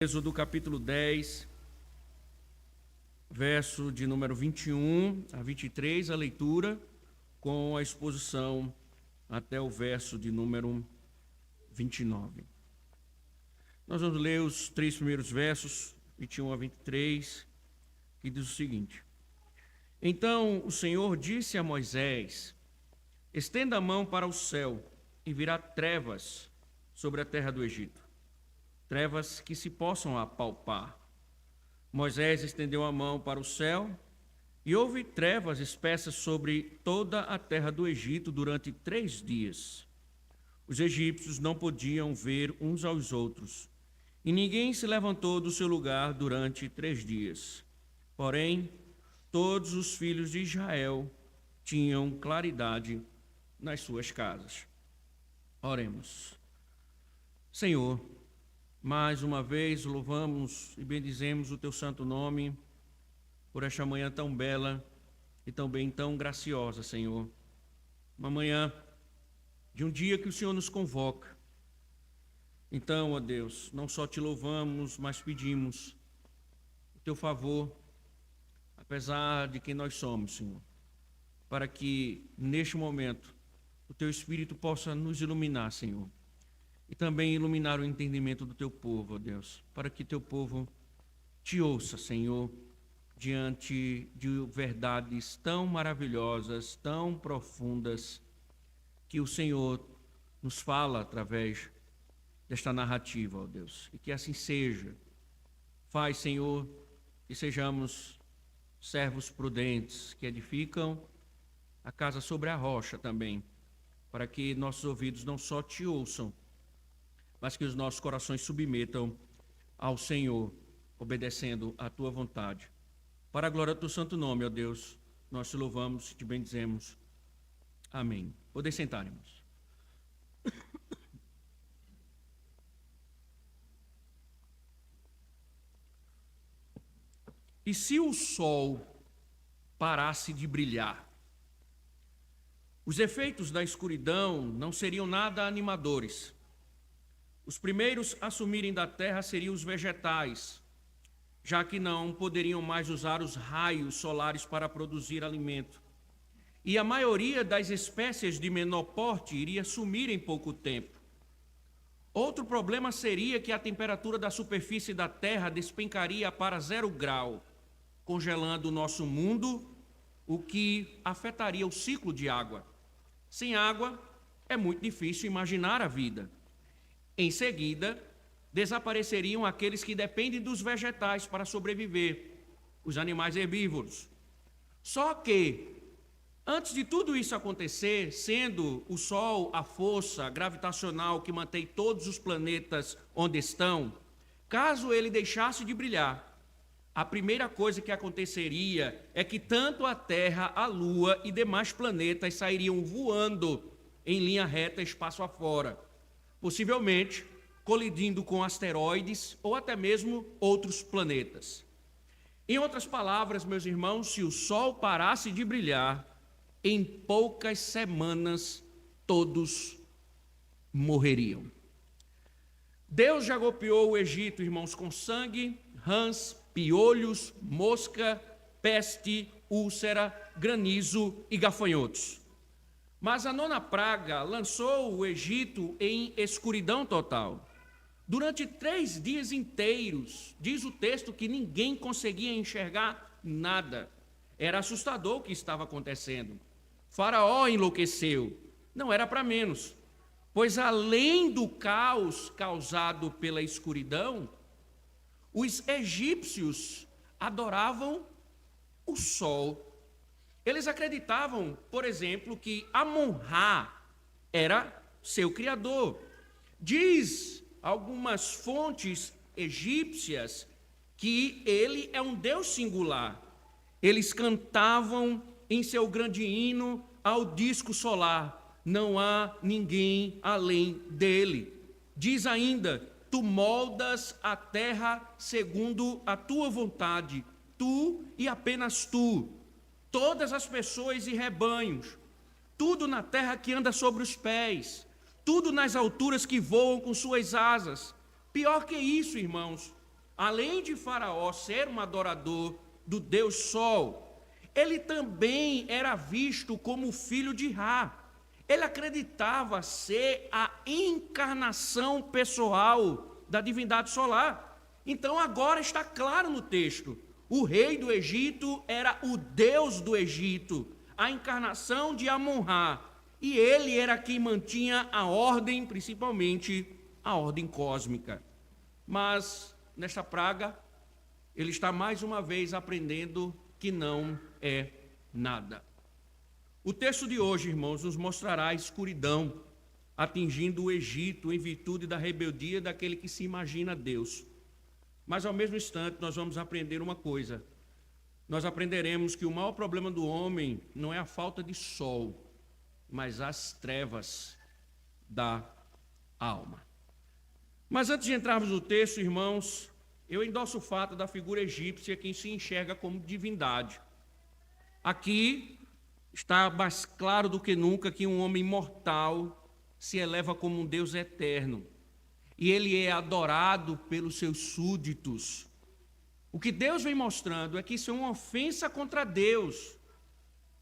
Êxodo capítulo 10, verso de número 21 a 23, a leitura com a exposição até o verso de número 29. Nós vamos ler os três primeiros versos, 21 a 23, que diz o seguinte: Então o Senhor disse a Moisés: Estenda a mão para o céu e virá trevas sobre a terra do Egito, trevas que se possam apalpar. Moisés estendeu a mão para o céu e houve trevas espessas sobre toda a terra do Egito durante 3 dias. Os egípcios não podiam ver uns aos outros e ninguém se levantou do seu lugar durante 3 dias. Porém, todos os filhos de Israel tinham claridade nas suas casas. Oremos. Senhor, mais uma vez louvamos e bendizemos o teu santo nome por esta manhã tão bela e também tão graciosa, Senhor. Uma manhã de um dia que o Senhor nos convoca. Então, ó Deus, não só te louvamos, mas pedimos o teu favor, apesar de quem nós somos, Senhor, para que neste momento o teu Espírito possa nos iluminar, Senhor. E também iluminar o entendimento do teu povo, ó Deus, para que teu povo te ouça, Senhor, diante de verdades tão maravilhosas, tão profundas, que o Senhor nos fala através desta narrativa, ó Deus. E que assim seja. Faz, Senhor, que sejamos servos prudentes, que edificam a casa sobre a rocha também, para que nossos ouvidos não só te ouçam, mas que os nossos corações submetam ao Senhor, obedecendo à tua vontade. Para a glória do teu santo nome, ó Deus, nós te louvamos e te bendizemos. Amém. Podem sentar, irmãos. E se o sol parasse de brilhar? Os efeitos da escuridão não seriam nada animadores. Os primeiros a sumirem da terra seriam os vegetais, já que não poderiam mais usar os raios solares para produzir alimento. E a maioria das espécies de menor porte iria sumir em pouco tempo. Outro problema seria que a temperatura da superfície da terra despencaria para 0 grau, congelando o nosso mundo, o que afetaria o ciclo de água. Sem água, é muito difícil imaginar a vida. Em seguida, desapareceriam aqueles que dependem dos vegetais para sobreviver, os animais herbívoros. Só que, antes de tudo isso acontecer, sendo o Sol a força gravitacional que mantém todos os planetas onde estão, caso ele deixasse de brilhar, a primeira coisa que aconteceria é que tanto a Terra, a Lua e demais planetas sairiam voando em linha reta espaço afora, possivelmente colidindo com asteroides ou até mesmo outros planetas. Em outras palavras, meus irmãos, se o Sol parasse de brilhar, em poucas semanas todos morreriam. Deus já golpeou o Egito, irmãos, com sangue, rãs, piolhos, mosca, peste, úlcera, granizo e gafanhotos. Mas a 9ª praga lançou o Egito em escuridão total. Durante 3 dias inteiros, diz o texto que ninguém conseguia enxergar nada. Era assustador o que estava acontecendo. Faraó enlouqueceu. Não era para menos, pois além do caos causado pela escuridão, os egípcios adoravam o sol. Eles acreditavam, por exemplo, que Amon-Ra era seu criador. Diz algumas fontes egípcias que ele é um Deus singular. Eles cantavam em seu grande hino ao disco solar: não há ninguém além dele. Diz ainda: tu moldas a terra segundo a tua vontade, tu e apenas tu. Todas as pessoas e rebanhos, tudo na terra que anda sobre os pés, tudo nas alturas que voam com suas asas. Pior que isso, irmãos, além de Faraó ser um adorador do Deus Sol, ele também era visto como filho de Ra. Ele acreditava ser a encarnação pessoal da divindade solar. Então agora está claro no texto: o rei do Egito era o Deus do Egito, a encarnação de Amon-Ra, e ele era quem mantinha a ordem, principalmente a ordem cósmica. Mas nesta praga, ele está mais uma vez aprendendo que não é nada. O texto de hoje, irmãos, nos mostrará a escuridão atingindo o Egito em virtude da rebeldia daquele que se imagina Deus. Mas ao mesmo instante nós vamos aprender uma coisa. Nós aprenderemos que o maior problema do homem não é a falta de sol, mas as trevas da alma. Mas antes de entrarmos no texto, irmãos, eu endosso o fato da figura egípcia que se enxerga como divindade. Aqui está mais claro do que nunca que um homem mortal se eleva como um Deus eterno. E ele é adorado pelos seus súditos. O que Deus vem mostrando é que isso é uma ofensa contra Deus.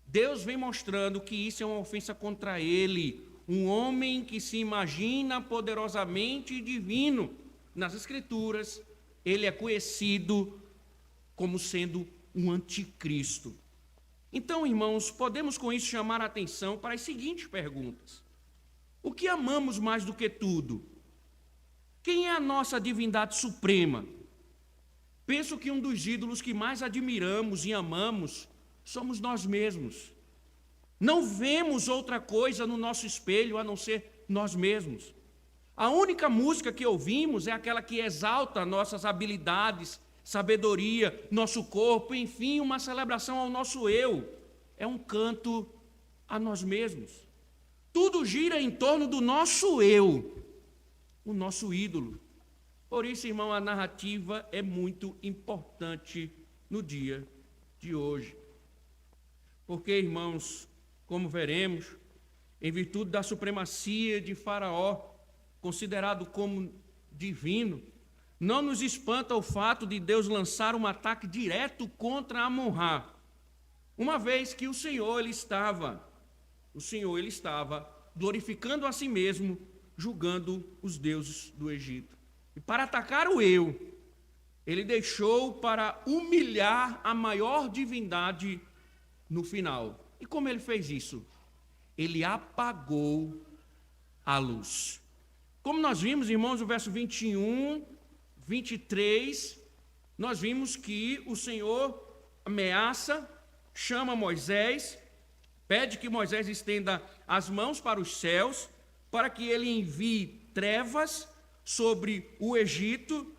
Deus vem mostrando que isso é uma ofensa contra ele. Um homem que se imagina poderosamente divino. Nas Escrituras, ele é conhecido como sendo um anticristo. Então, irmãos, podemos com isso chamar a atenção para as seguintes perguntas. O que amamos mais do que tudo? Quem é a nossa divindade suprema? Penso que um dos ídolos que mais admiramos e amamos somos nós mesmos. Não vemos outra coisa no nosso espelho a não ser nós mesmos. A única música que ouvimos é aquela que exalta nossas habilidades, sabedoria, nosso corpo, enfim, uma celebração ao nosso eu. É um canto a nós mesmos. Tudo gira em torno do nosso eu, o nosso ídolo. Por isso, irmão, a narrativa é muito importante no dia de hoje. Porque, irmãos, como veremos, em virtude da supremacia de Faraó, considerado como divino, não nos espanta o fato de Deus lançar um ataque direto contra Amon-Ra, uma vez que o Senhor ele estava glorificando a si mesmo, julgando os deuses do Egito. E para atacar o eu, ele deixou para humilhar a maior divindade no final. E como ele fez isso? Ele apagou a luz. Como nós vimos, irmãos, no verso 21, 23, nós vimos que o Senhor ameaça, chama Moisés, pede que Moisés estenda as mãos para os céus, para que ele envie trevas sobre o Egito,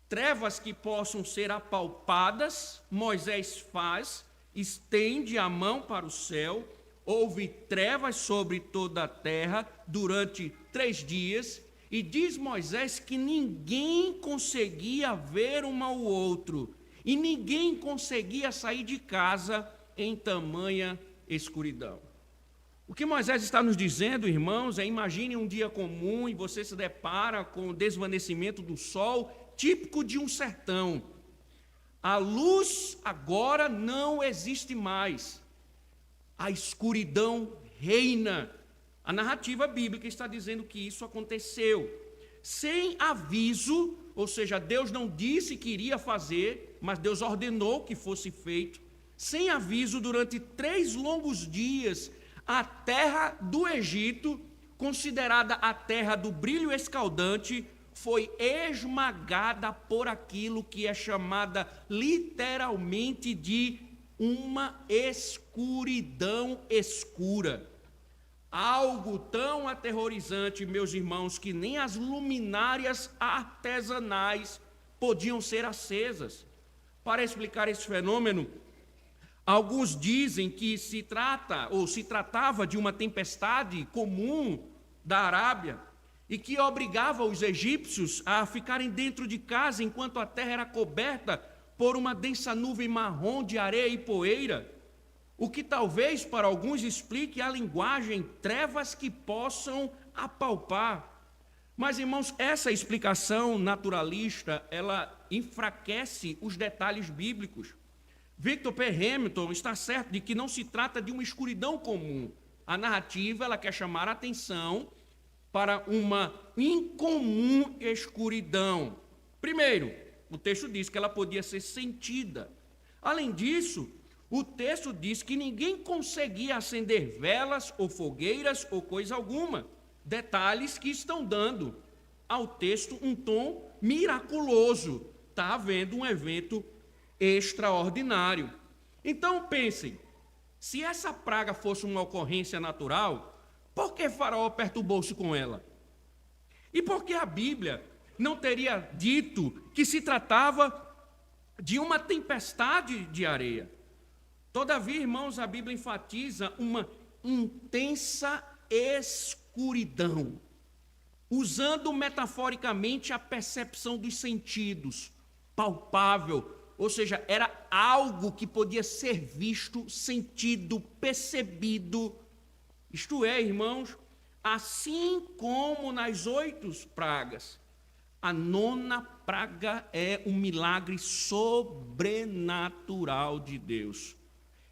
trevas que possam ser apalpadas. Moisés faz, estende a mão para o céu, houve trevas sobre toda a terra durante 3 dias, e diz Moisés que ninguém conseguia ver um ao outro, e ninguém conseguia sair de casa em tamanha escuridão. O que Moisés está nos dizendo, irmãos, é: imagine um dia comum e você se depara com o desvanecimento do sol, típico de um sertão. A luz agora não existe mais. A escuridão reina. A narrativa bíblica está dizendo que isso aconteceu sem aviso, ou seja, Deus não disse que iria fazer, mas Deus ordenou que fosse feito. Sem aviso, durante 3 longos dias, a terra do Egito, considerada a terra do brilho escaldante, foi esmagada por aquilo que é chamada literalmente de uma escuridão escura. Algo tão aterrorizante, meus irmãos, que nem as luminárias artesanais podiam ser acesas. Para explicar esse fenômeno, alguns dizem que se tratava de uma tempestade comum da Arábia e que obrigava os egípcios a ficarem dentro de casa enquanto a terra era coberta por uma densa nuvem marrom de areia e poeira, o que talvez para alguns explique a linguagem trevas que possam apalpar. Mas, irmãos, essa explicação naturalista, ela enfraquece os detalhes bíblicos. Victor P. Hamilton está certo de que não se trata de uma escuridão comum. A narrativa ela quer chamar a atenção para uma incomum escuridão. Primeiro, o texto diz que ela podia ser sentida. Além disso, o texto diz que ninguém conseguia acender velas ou fogueiras ou coisa alguma. Detalhes que estão dando ao texto um tom miraculoso. Está havendo um evento extraordinário. Então pensem, se essa praga fosse uma ocorrência natural, por que Faraó perturbou-se com ela? E por que a Bíblia não teria dito que se tratava de uma tempestade de areia? Todavia, irmãos, a Bíblia enfatiza uma intensa escuridão, usando metaforicamente a percepção dos sentidos, palpável, ou seja, era algo que podia ser visto, sentido, percebido. Isto é, irmãos, assim como nas 8 pragas, a 9ª praga é um milagre sobrenatural de Deus.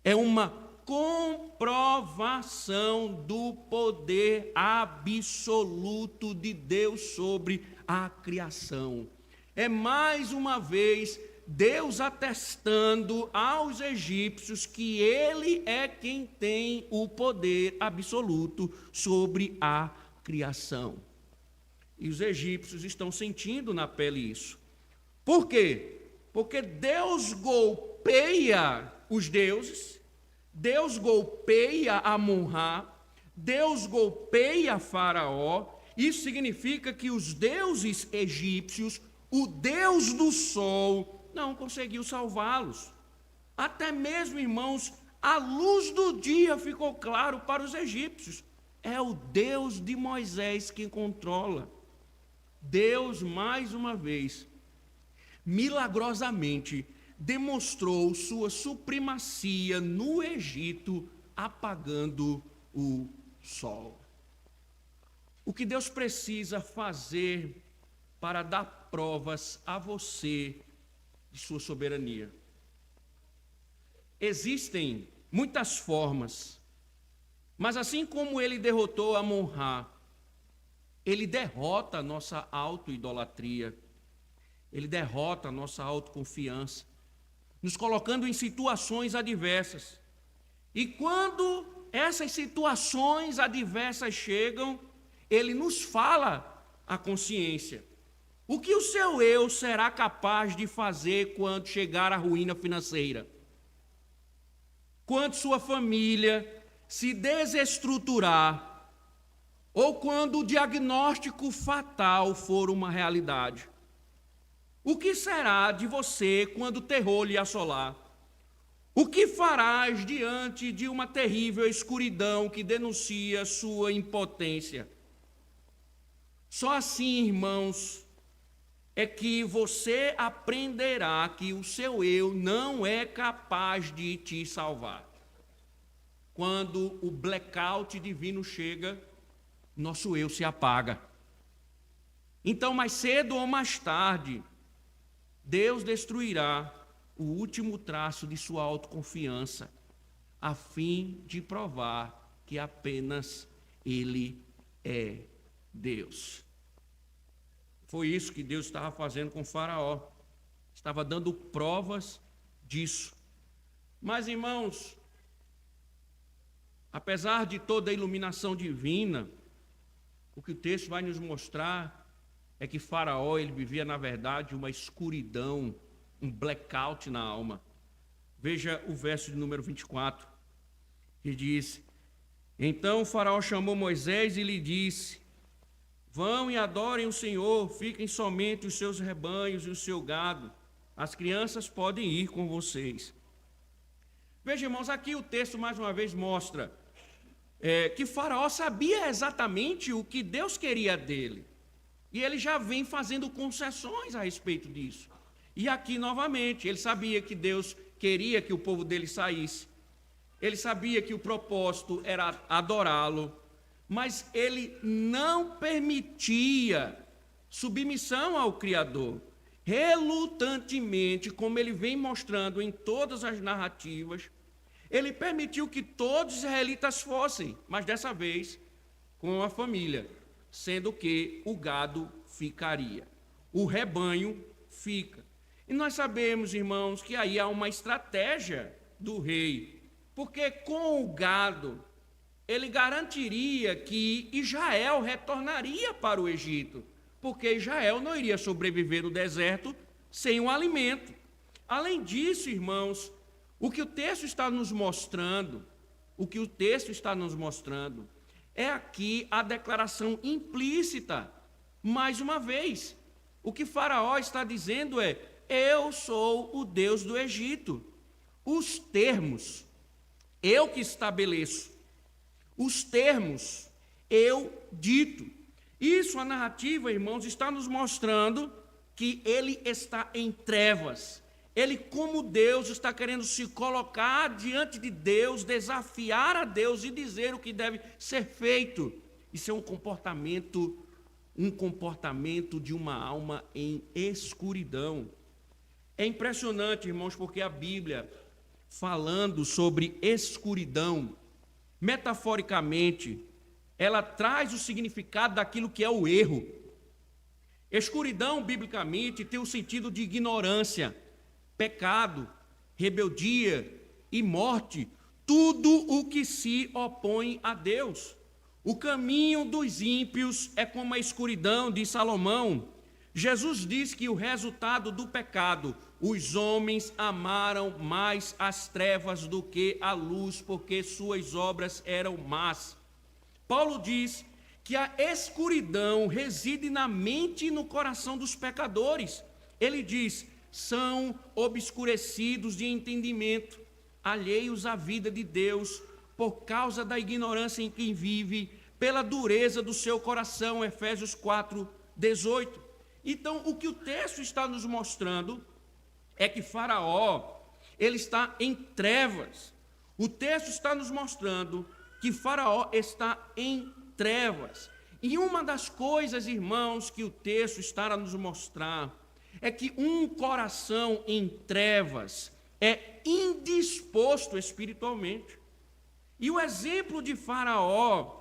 É uma comprovação do poder absoluto de Deus sobre a criação. É mais uma vez Deus atestando aos egípcios que Ele é quem tem o poder absoluto sobre a criação. E os egípcios estão sentindo na pele isso. Por quê? Porque Deus golpeia os deuses, Deus golpeia Amon-Ra, Deus golpeia Faraó. Isso significa que os deuses egípcios, o Deus do sol, não conseguiu salvá-los. Até mesmo, irmãos, a luz do dia ficou claro para os egípcios. É o Deus de Moisés quem controla. Deus, mais uma vez, milagrosamente, demonstrou sua supremacia no Egito, apagando o sol. O que Deus precisa fazer para dar provas a você de sua soberania? Existem muitas formas, mas assim como ele derrotou Amon-Ra, ele derrota a nossa autoidolatria, ele derrota a nossa autoconfiança, nos colocando em situações adversas. E quando essas situações adversas chegam, ele nos fala a consciência. O que o seu eu será capaz de fazer quando chegar à ruína financeira? Quando sua família se desestruturar, ou quando o diagnóstico fatal for uma realidade? O que será de você quando o terror lhe assolar? O que farás diante de uma terrível escuridão que denuncia sua impotência? Só assim, irmãos, é que você aprenderá que o seu eu não é capaz de te salvar. Quando o blackout divino chega, nosso eu se apaga. Então, mais cedo ou mais tarde, Deus destruirá o último traço de sua autoconfiança, a fim de provar que apenas Ele é Deus. Foi isso que Deus estava fazendo com Faraó. Estava dando provas disso. Mas, irmãos, apesar de toda a iluminação divina, o que o texto vai nos mostrar é que Faraó, ele vivia, na verdade, uma escuridão, um blackout na alma. Veja o verso de número 24, que diz: Então Faraó chamou Moisés e lhe disse: Vão e adorem o Senhor, fiquem somente os seus rebanhos e o seu gado. As crianças podem ir com vocês. Veja, irmãos, aqui o texto mais uma vez mostra que Faraó sabia exatamente o que Deus queria dele. E ele já vem fazendo concessões a respeito disso. E aqui, novamente, ele sabia que Deus queria que o povo dele saísse. Ele sabia que o propósito era adorá-lo. Mas ele não permitia submissão ao Criador. relutantemente, como ele vem mostrando em todas as narrativas, ele permitiu que todos os israelitas fossem, mas dessa vez com a família, sendo que o gado ficaria, o rebanho fica. E nós sabemos, irmãos, que aí há uma estratégia do rei, porque com o gado ele garantiria que Israel retornaria para o Egito, porque Israel não iria sobreviver no deserto sem o alimento. Além disso, irmãos, o que o texto está nos mostrando, é aqui a declaração implícita. Mais uma vez, o que Faraó está dizendo é: eu sou o Deus do Egito. Os termos, eu que estabeleço. Os termos, eu dito. Isso, a narrativa, irmãos, está nos mostrando que ele está em trevas. Ele, como Deus, está querendo se colocar diante de Deus, desafiar a Deus e dizer o que deve ser feito. Isso é um comportamento de uma alma em escuridão. É impressionante, irmãos, porque a Bíblia, falando sobre escuridão, metaforicamente, ela traz o significado daquilo que é o erro. Escuridão, biblicamente, tem o sentido de ignorância, pecado, rebeldia e morte, tudo o que se opõe a Deus. O caminho dos ímpios é como a escuridão, diz Salomão. Jesus diz que o resultado do pecado, os homens amaram mais as trevas do que a luz, porque suas obras eram más. Paulo diz que a escuridão reside na mente e no coração dos pecadores. Ele diz: são obscurecidos de entendimento, alheios à vida de Deus, por causa da ignorância em que vive, pela dureza do seu coração. Efésios 4:18. Então, o que o texto está nos mostrando é que Faraó, ele está em trevas. O texto está nos mostrando que Faraó está em trevas. E uma das coisas, irmãos, que o texto está a nos mostrar é que um coração em trevas é indisposto espiritualmente. E o exemplo de Faraó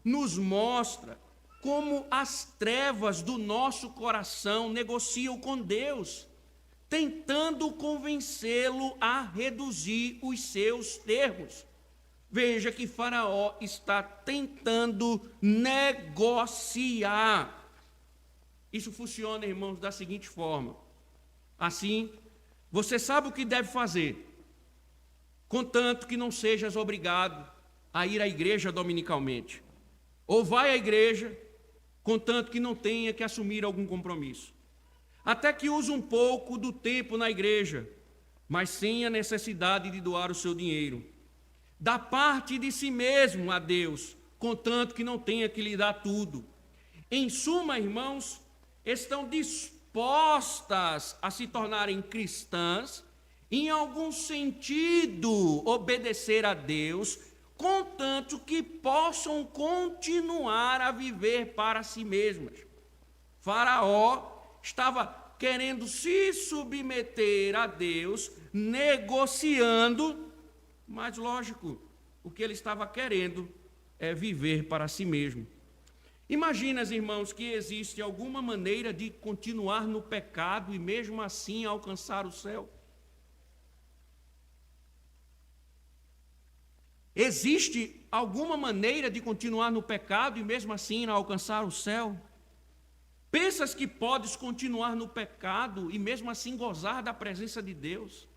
nos mostra como as trevas do nosso coração negociam com Deus, tentando convencê-lo a reduzir os seus termos. Veja que Faraó está tentando negociar. Isso funciona, irmãos, da seguinte forma. Assim, você sabe o que deve fazer, contanto que não sejas obrigado a ir à igreja dominicalmente. Ou vai à igreja, contanto que não tenha que assumir algum compromisso. Até que use um pouco do tempo na igreja, mas sem a necessidade de doar o seu dinheiro. Da parte de si mesmo a Deus, contanto que não tenha que lhe dar tudo. Em suma, irmãos, estão dispostas a se tornarem cristãs, em algum sentido obedecer a Deus, contanto que possam continuar a viver para si mesmas. Faraó estava querendo se submeter a Deus, negociando, mas lógico, o que ele estava querendo é viver para si mesmo. Imagina, irmãos, que existe alguma maneira de continuar no pecado e mesmo assim alcançar o céu? Existe alguma maneira de continuar no pecado e mesmo assim alcançar o céu? Pensas que podes continuar no pecado e mesmo assim gozar da presença de Deus?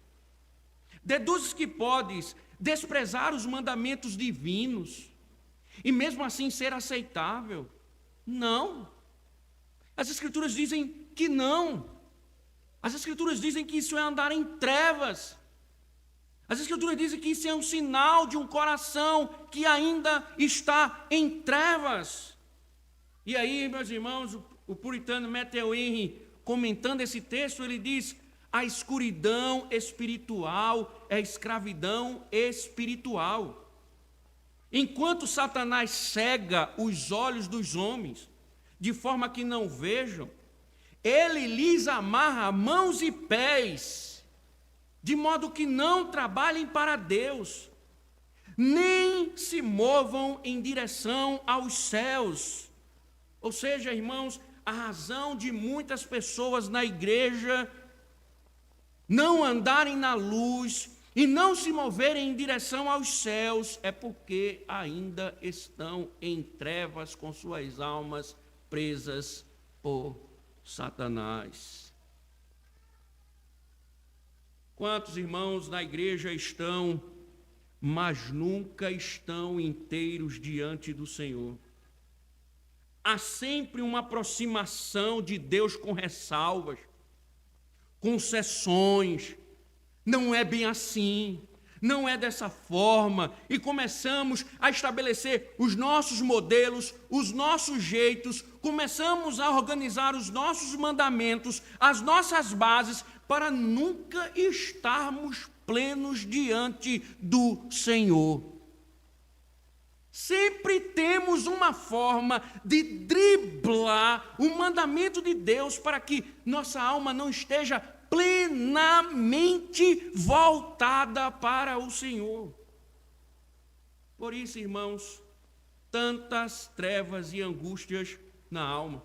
Deduzes que podes desprezar os mandamentos divinos e mesmo assim ser aceitável? Não. As Escrituras dizem que não. As Escrituras dizem que isso é andar em trevas. As Escrituras dizem que isso é um sinal de um coração que ainda está em trevas. E aí, meus irmãos, o puritano Matthew Henry, comentando esse texto, ele diz: a escuridão espiritual é escravidão espiritual. Enquanto Satanás cega os olhos dos homens, de forma que não vejam, ele lhes amarra mãos e pés, de modo que não trabalhem para Deus, nem se movam em direção aos céus. Ou seja, irmãos, a razão de muitas pessoas na igreja não andarem na luz e não se moverem em direção aos céus é porque ainda estão em trevas com suas almas presas por Satanás. Quantos irmãos na igreja estão, mas nunca estão inteiros diante do Senhor? Há sempre uma aproximação de Deus com ressalvas, concessões. Não é bem assim, não é dessa forma, e começamos a estabelecer os nossos modelos, os nossos jeitos, começamos a organizar os nossos mandamentos, as nossas bases, para nunca estarmos plenos diante do Senhor. Sempre temos uma forma de driblar o mandamento de Deus para que nossa alma não esteja plenamente voltada para o Senhor. Por isso, irmãos, tantas trevas e angústias na alma,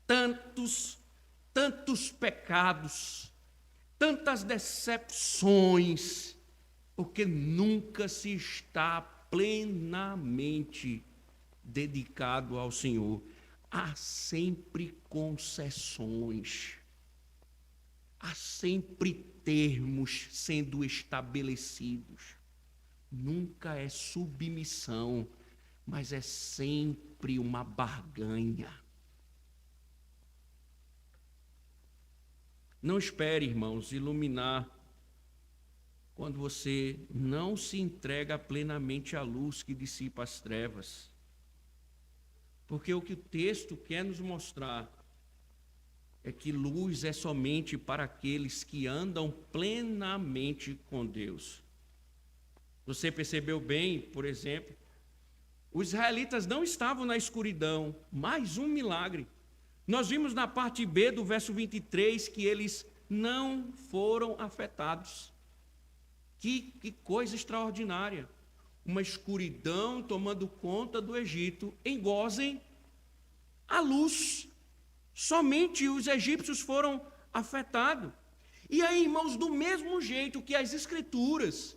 tantos pecados, tantas decepções, porque nunca se está plenamente dedicado ao Senhor. Há sempre concessões, há sempre termos sendo estabelecidos. Nunca é submissão, mas é sempre uma barganha. Não espere, irmãos, iluminar quando você não se entrega plenamente à luz que dissipa as trevas. Porque o que o texto quer nos mostrar é que luz é somente para aqueles que andam plenamente com Deus. Você percebeu bem, por exemplo, os israelitas não estavam na escuridão. Mais um milagre. Nós vimos na parte B do verso 23 que eles não foram afetados. Que coisa extraordinária. Uma escuridão tomando conta do Egito. Engozem a luz. Somente os egípcios foram afetados. E aí, irmãos, do mesmo jeito que as escrituras,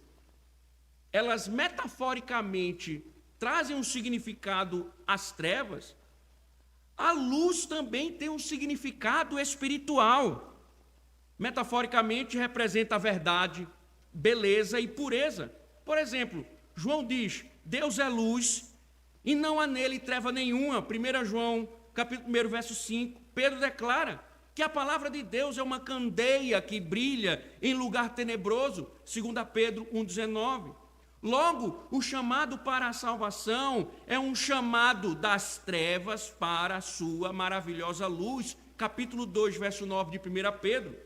elas metaforicamente trazem um significado às trevas, a luz também tem um significado espiritual. Metaforicamente representa a verdade, beleza e pureza. Por exemplo, João diz, Deus é luz e não há nele treva nenhuma. 1 João, capítulo 1, verso 5. Pedro declara que a palavra de Deus é uma candeia que brilha em lugar tenebroso. 2 Pedro 1,19. Logo, o chamado para a salvação é um chamado das trevas para a sua maravilhosa luz. Capítulo 2, verso 9 de 1 Pedro.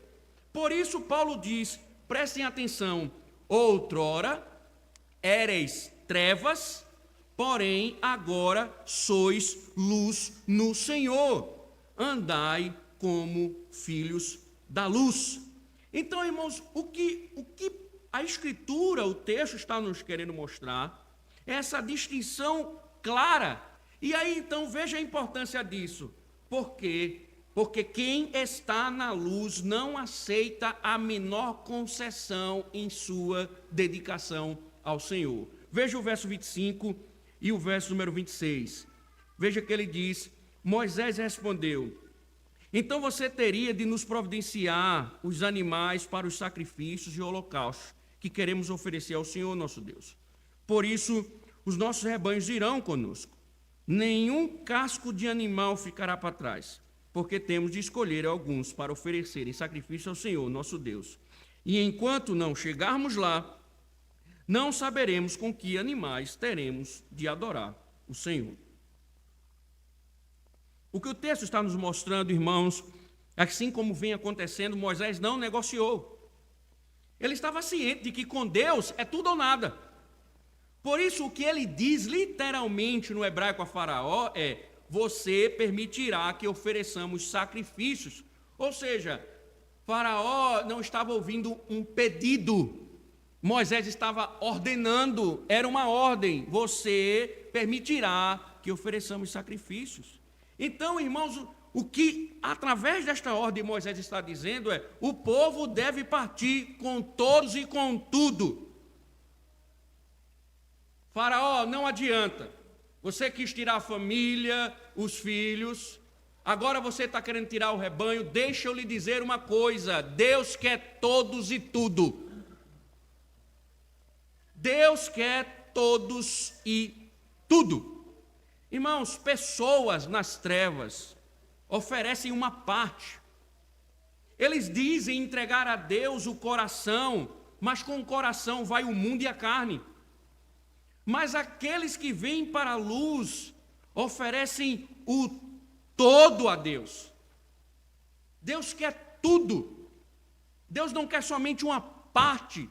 Por isso, Paulo diz, prestem atenção, outrora éreis trevas, porém agora sois luz no Senhor. Andai como filhos da luz. Então, irmãos, o que a Escritura, o texto está nos querendo mostrar é essa distinção clara. E aí, então, veja a importância disso. Por quê? Porque quem está na luz não aceita a menor concessão em sua dedicação ao Senhor. Veja o verso 25 e o verso número 26. Veja que ele diz, Moisés respondeu, então você teria de nos providenciar os animais para os sacrifícios e holocaustos que queremos oferecer ao Senhor nosso Deus. Por isso, os nossos rebanhos irão conosco. Nenhum casco de animal ficará para trás, porque temos de escolher alguns para oferecerem sacrifício ao Senhor nosso Deus. E enquanto não chegarmos lá, não saberemos com que animais teremos de adorar o Senhor. O que o texto está nos mostrando, irmãos, assim como vem acontecendo, Moisés não negociou. Ele estava ciente de que com Deus é tudo ou nada. Por isso, o que ele diz literalmente no hebraico a Faraó é, você permitirá que ofereçamos sacrifícios. Ou seja, Faraó não estava ouvindo um pedido, Moisés estava ordenando, era uma ordem: você permitirá que ofereçamos sacrifícios. Então, irmãos, o que através desta ordem Moisés está dizendo é: o povo deve partir com todos e com tudo. Faraó, não adianta, você quis tirar a família, os filhos, agora você está querendo tirar o rebanho. Deixa eu lhe dizer uma coisa: Deus quer todos e tudo. Deus quer todos e tudo. Irmãos, pessoas nas trevas oferecem uma parte. Eles dizem entregar a Deus o coração, mas com o coração vai o mundo e a carne. Mas aqueles que vêm para a luz oferecem o todo a Deus. Deus quer tudo. Deus não quer somente uma parte.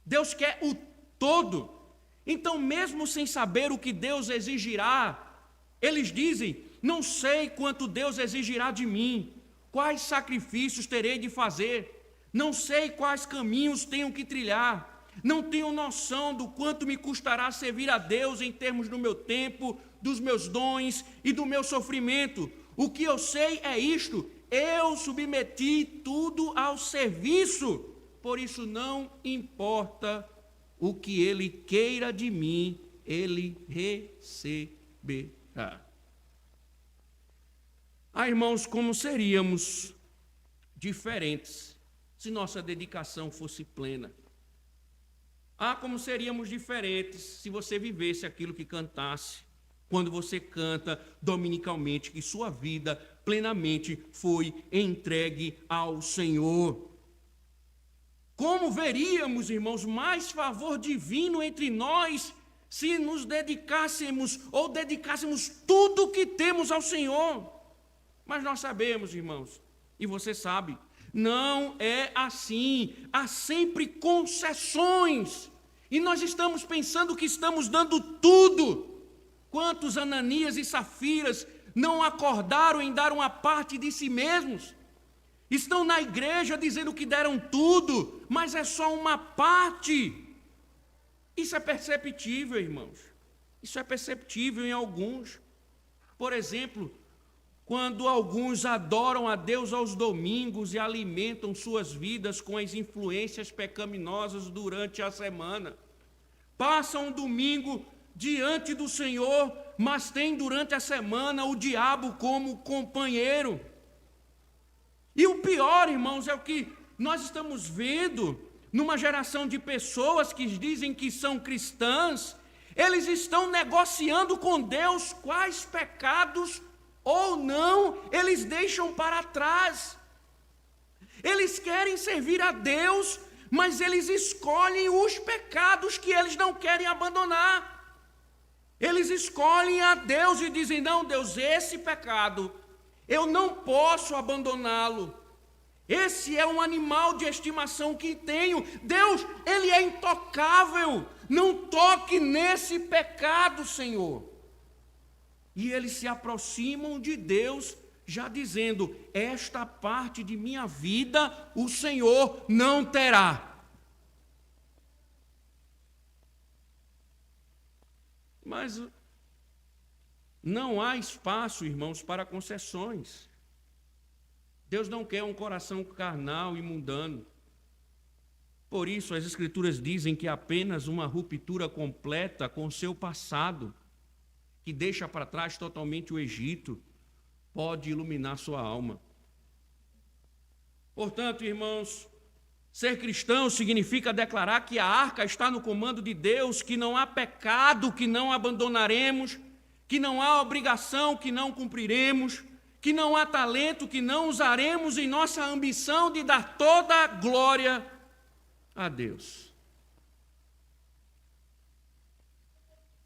Deus quer o todo. Então, mesmo sem saber o que Deus exigirá, eles dizem: não sei quanto Deus exigirá de mim, quais sacrifícios terei de fazer, não sei quais caminhos tenho que trilhar, não tenho noção do quanto me custará servir a Deus em termos do meu tempo, dos meus dons e do meu sofrimento. O que eu sei é isto: eu submeti tudo ao serviço, por isso não importa o que ele queira de mim, ele receberá. Irmãos, como seríamos diferentes se nossa dedicação fosse plena? Como seríamos diferentes se você vivesse aquilo que cantasse, quando você canta dominicalmente que sua vida plenamente foi entregue ao Senhor. Como veríamos, irmãos, mais favor divino entre nós se nos dedicássemos ou dedicássemos tudo o que temos ao Senhor? Mas nós sabemos, irmãos, e você sabe, não é assim. Há sempre concessões. E nós estamos pensando que estamos dando tudo. Quantos Ananias e Safiras não acordaram em dar uma parte de si mesmos? Estão na igreja dizendo que deram tudo, mas é só uma parte. Isso é perceptível, irmãos. Isso é perceptível em alguns. Por exemplo, quando alguns adoram a Deus aos domingos e alimentam suas vidas com as influências pecaminosas durante a semana. Passam um domingo diante do Senhor, mas tem durante a semana o diabo como companheiro. E o pior, irmãos, é o que nós estamos vendo numa geração de pessoas que dizem que são cristãs. Eles estão negociando com Deus quais pecados ou não eles deixam para trás. Eles querem servir a Deus, mas eles escolhem os pecados que eles não querem abandonar. Eles escolhem a Deus e dizem: não, Deus, esse pecado eu não posso abandoná-lo. Esse é um animal de estimação que tenho. Deus, ele é intocável. Não toque nesse pecado, Senhor. E eles se aproximam de Deus, já dizendo: esta parte de minha vida o Senhor não terá. Mas não há espaço, irmãos, para concessões. Deus não quer um coração carnal e mundano. Por isso, as Escrituras dizem que apenas uma ruptura completa com o seu passado, que deixa para trás totalmente o Egito, pode iluminar sua alma. Portanto, irmãos, ser cristão significa declarar que a arca está no comando de Deus, que não há pecado que não abandonaremos, que não há obrigação que não cumpriremos, que não há talento que não usaremos em nossa ambição de dar toda a glória a Deus.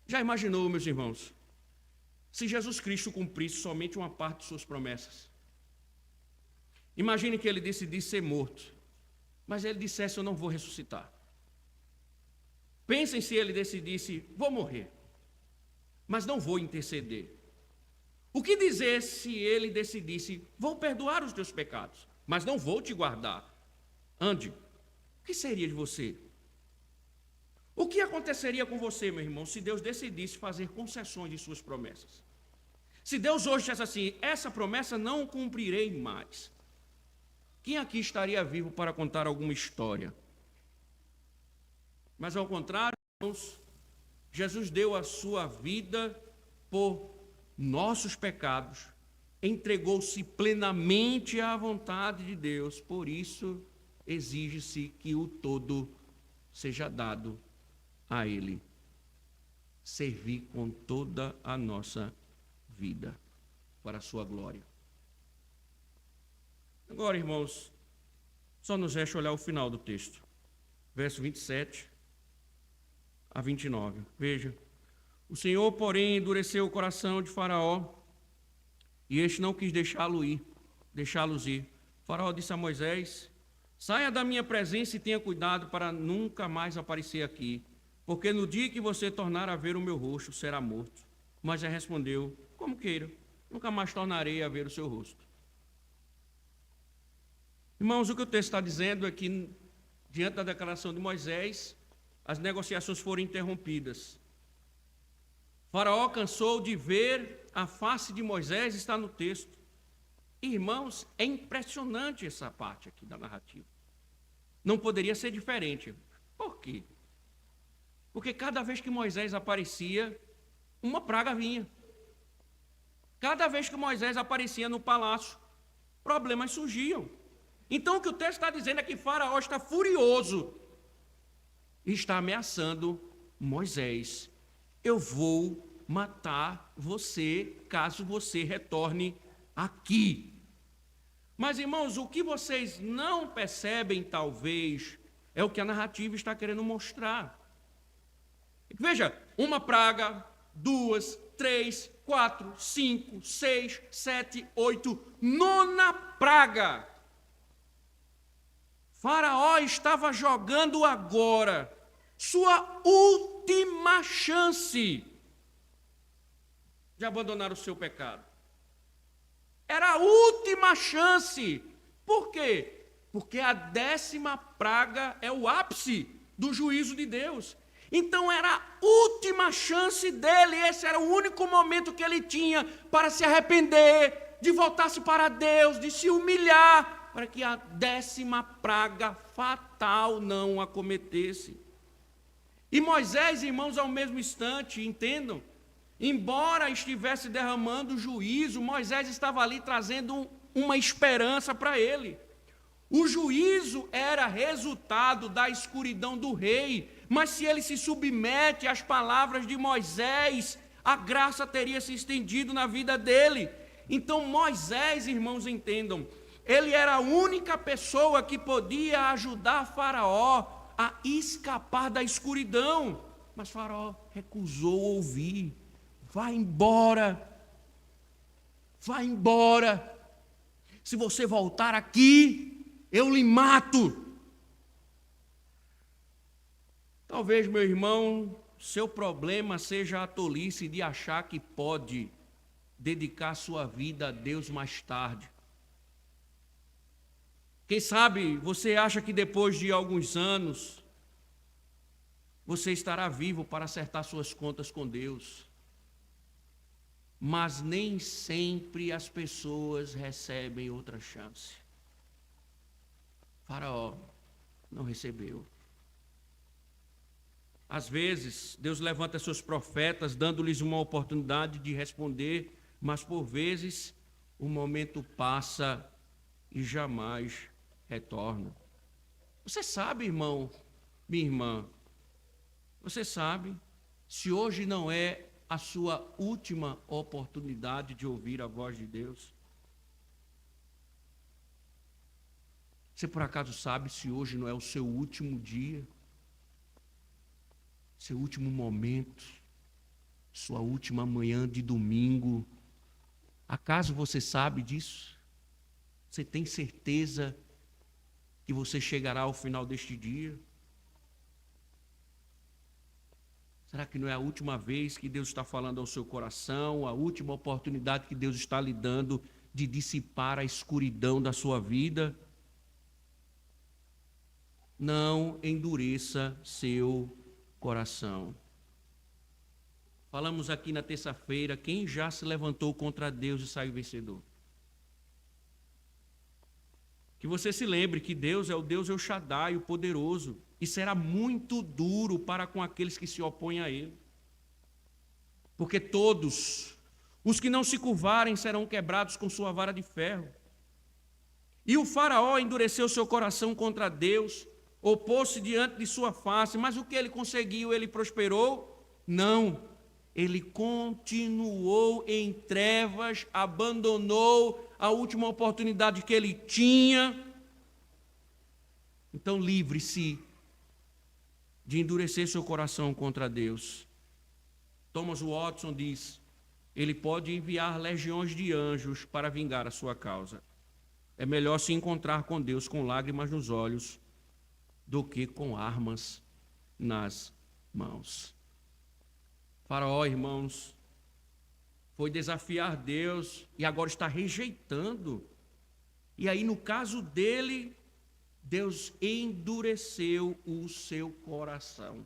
Já imaginou, meus irmãos, se Jesus Cristo cumprisse somente uma parte de suas promessas? Imagine que ele decidisse ser morto, mas ele dissesse: eu não vou ressuscitar. Pensem se ele decidisse: vou morrer, mas não vou interceder. O que dizer se ele decidisse: vou perdoar os teus pecados, mas não vou te guardar? Ande. O que seria de você? O que aconteceria com você, meu irmão, se Deus decidisse fazer concessões de suas promessas? Se Deus hoje dissesse assim: essa promessa não cumprirei mais. Quem aqui estaria vivo para contar alguma história? Mas ao contrário, irmãos, Jesus deu a sua vida por nossos pecados, entregou-se plenamente à vontade de Deus, por isso exige-se que o todo seja dado a Ele. Servir com toda a nossa vida para a sua glória. Agora, irmãos, só nos resta olhar o final do texto, verso 27 a 29. Veja: o Senhor, porém, endureceu o coração de Faraó, e este não quis deixá-los ir. Faraó disse a Moisés: saia da minha presença e tenha cuidado para nunca mais aparecer aqui, porque no dia que você tornar a ver o meu rosto, será morto. Moisés respondeu: como queira, nunca mais tornarei a ver o seu rosto. Irmãos, o que o texto está dizendo é que, diante da declaração de Moisés, as negociações foram interrompidas. Faraó cansou de ver a face de Moisés, está no texto. Irmãos, é impressionante essa parte aqui da narrativa. Não poderia ser diferente. Por quê? Porque cada vez que Moisés aparecia, uma praga vinha. Cada vez que Moisés aparecia no palácio, problemas surgiam. Então o que o texto está dizendo é que Faraó está furioso e está ameaçando Moisés: eu vou matar você caso você retorne aqui. Mas, irmãos, o que vocês não percebem, talvez, é o que a narrativa está querendo mostrar. Veja, uma praga, 2, 3, 4, 5, 6, 7, 8, 9ª praga. Faraó estava jogando agora sua última chance de abandonar o seu pecado. Era a última chance. Por quê? Porque a 10ª praga é o ápice do juízo de Deus. Então era a última chance dele, esse era o único momento que ele tinha para se arrepender, de voltar-se para Deus, de se humilhar, para que a 10ª praga fatal não acometesse. E Moisés, irmãos, ao mesmo instante, entendam, embora estivesse derramando juízo, Moisés estava ali trazendo uma esperança para ele. O juízo era resultado da escuridão do rei, mas se ele se submete às palavras de Moisés, a graça teria se estendido na vida dele. Então Moisés, irmãos, entendam, ele era a única pessoa que podia ajudar Faraó a escapar da escuridão. Mas Faraó recusou ouvir. Vai embora. Vai embora. Se você voltar aqui, eu lhe mato. Talvez, meu irmão, seu problema seja a tolice de achar que pode dedicar sua vida a Deus mais tarde. Quem sabe você acha que depois de alguns anos você estará vivo para acertar suas contas com Deus. Mas nem sempre as pessoas recebem outra chance. Faraó não recebeu. Às vezes, Deus levanta seus profetas, dando-lhes uma oportunidade de responder, mas por vezes o momento passa e jamais retorna. Você sabe, irmão, minha irmã, você sabe, se hoje não é a sua última oportunidade de ouvir a voz de Deus? Você por acaso sabe se hoje não é o seu último dia? Seu último momento? Sua última manhã de domingo? Acaso você sabe disso? Você tem certeza que você chegará ao final deste dia? Será que não é a última vez que Deus está falando ao seu coração, a última oportunidade que Deus está lhe dando de dissipar a escuridão da sua vida? Não endureça seu coração. Falamos aqui na terça-feira, quem já se levantou contra Deus e saiu vencedor? Que você se lembre que Deus é o Deus El Shaddai, o poderoso, e será muito duro para com aqueles que se opõem a Ele. Porque todos os que não se curvarem serão quebrados com sua vara de ferro. E o faraó endureceu seu coração contra Deus, opôs-se diante de sua face, mas o que ele conseguiu? Ele prosperou? Não. Ele continuou em trevas, abandonou a última oportunidade que ele tinha. Então livre-se de endurecer seu coração contra Deus. Thomas Watson diz, ele pode enviar legiões de anjos para vingar a sua causa. É melhor se encontrar com Deus com lágrimas nos olhos do que com armas nas mãos. Faraó, irmãos, foi desafiar Deus e agora está rejeitando. E aí, no caso dele, Deus endureceu o seu coração.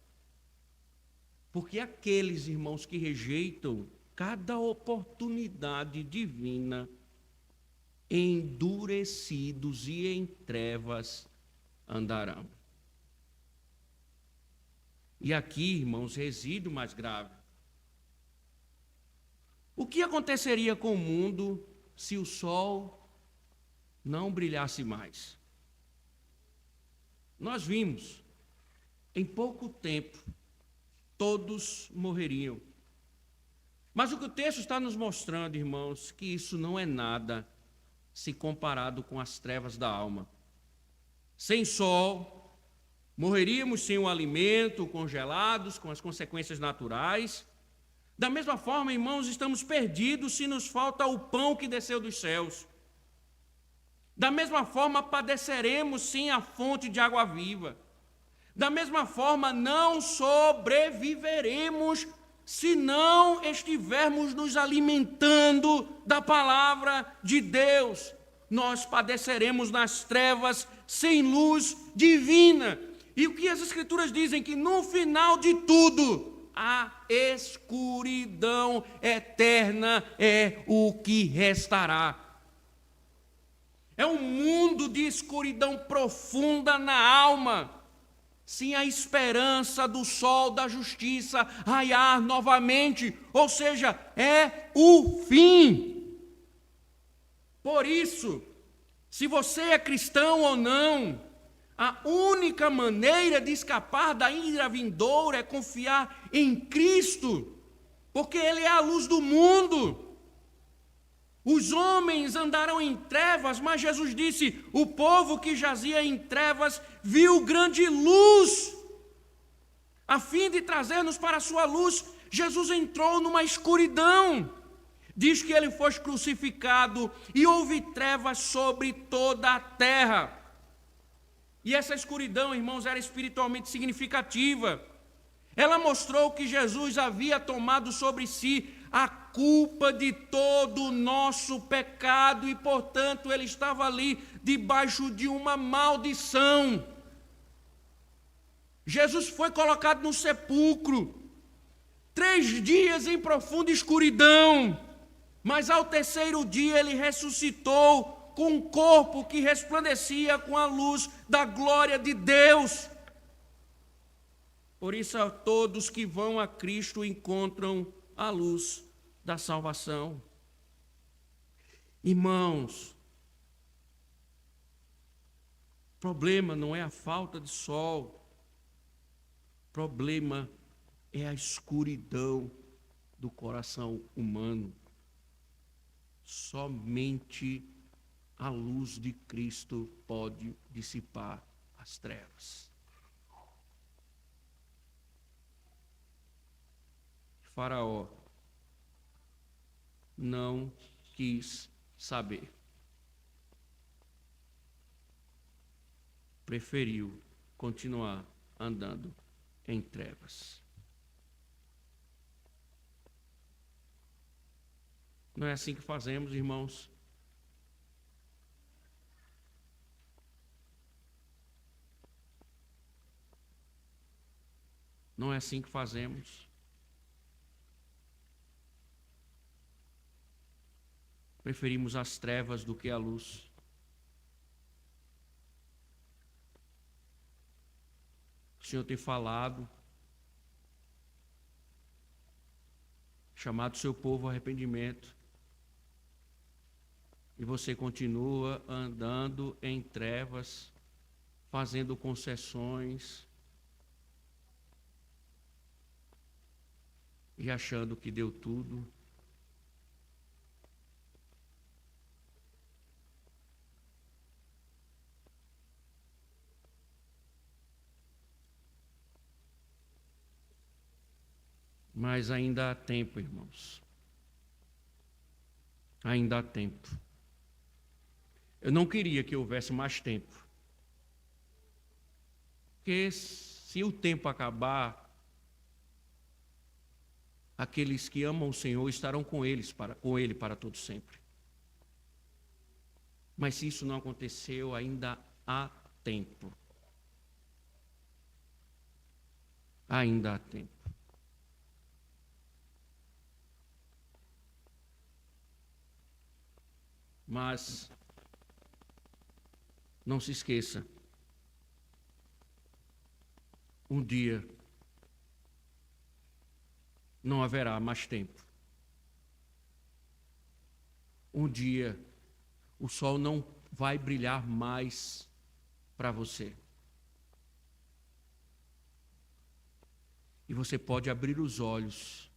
Porque aqueles, irmãos, que rejeitam cada oportunidade divina, endurecidos e em trevas andarão. E aqui, irmãos, reside o mais grave. O que aconteceria com o mundo se o sol não brilhasse mais? Nós vimos, em pouco tempo, todos morreriam. Mas o que o texto está nos mostrando, irmãos, que isso não é nada se comparado com as trevas da alma. Sem sol, morreríamos sem o alimento, congelados, com as consequências naturais. Da mesma forma, irmãos, estamos perdidos se nos falta o pão que desceu dos céus. Da mesma forma, padeceremos sem a fonte de água viva. Da mesma forma, não sobreviveremos se não estivermos nos alimentando da palavra de Deus. Nós padeceremos nas trevas sem luz divina. E o que as Escrituras dizem? Que no final de tudo, a escuridão eterna é o que restará. É um mundo de escuridão profunda na alma, sem a esperança do sol da justiça raiar novamente, ou seja, é o fim. Por isso, se você é cristão ou não, a única maneira de escapar da ira vindoura é confiar em Cristo, porque Ele é a luz do mundo. Os homens andarão em trevas, mas Jesus disse, o povo que jazia em trevas viu grande luz. A fim de trazer-nos para a sua luz, Jesus entrou numa escuridão. Diz que ele foi crucificado e houve trevas sobre toda a terra. E essa escuridão, irmãos, era espiritualmente significativa. Ela mostrou que Jesus havia tomado sobre si a culpa de todo o nosso pecado e, portanto, ele estava ali debaixo de uma maldição. Jesus foi colocado no sepulcro, 3 dias em profunda escuridão, mas ao terceiro dia ele ressuscitou com um corpo que resplandecia com a luz da glória de Deus. Por isso, todos que vão a Cristo encontram a luz da salvação. Irmãos, o problema não é a falta de sol, o problema é a escuridão do coração humano. Somente a luz de Cristo pode dissipar as trevas. Faraó não quis saber. Preferiu continuar andando em trevas. Não é assim que fazemos, irmãos? Não é assim que fazemos. Preferimos as trevas do que a luz. O Senhor tem falado, chamado seu povo ao arrependimento, e você continua andando em trevas, fazendo concessões e achando que deu tudo. Mas ainda há tempo, irmãos. Ainda há tempo. Eu não queria que houvesse mais tempo. Porque se o tempo acabar, aqueles que amam o Senhor estarão com Ele para todo sempre. Mas se isso não aconteceu, ainda há tempo. Ainda há tempo. Mas não se esqueça, um dia não haverá mais tempo. Um dia o sol não vai brilhar mais para você. E você pode abrir os olhos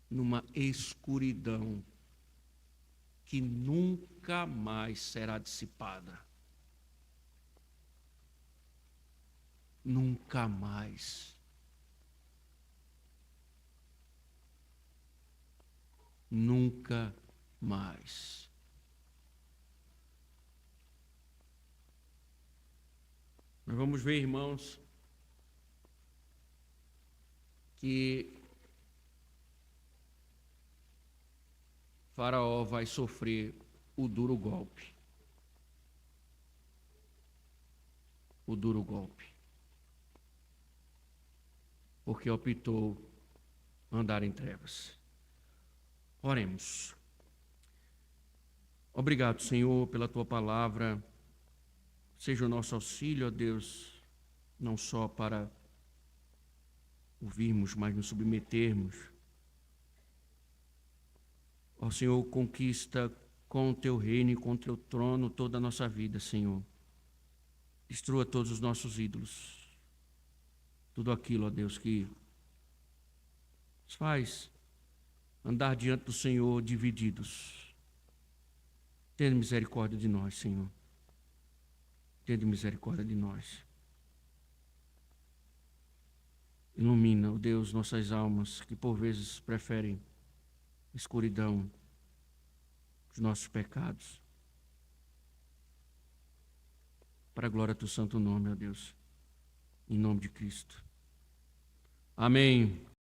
numa escuridão que nunca mais será dissipada. Nunca mais. Nunca mais. Nós vamos ver, irmãos, que Faraó vai sofrer o duro golpe. O duro golpe. Porque optou andar em trevas. Oremos. Obrigado, Senhor, pela tua palavra. Seja o nosso auxílio, ó Deus, não só para ouvirmos, mas nos submetermos. Ó Senhor, conquista com o teu reino e com o teu trono toda a nossa vida, Senhor. Destrua todos os nossos ídolos. Tudo aquilo, ó Deus, que nos faz andar diante do Senhor divididos. Tenha misericórdia de nós, Senhor. Tenha misericórdia de nós. Ilumina, ó Deus, nossas almas, que por vezes preferem escuridão, os nossos pecados. Para a glória do teu santo nome, ó Deus. Em nome de Cristo. Amém.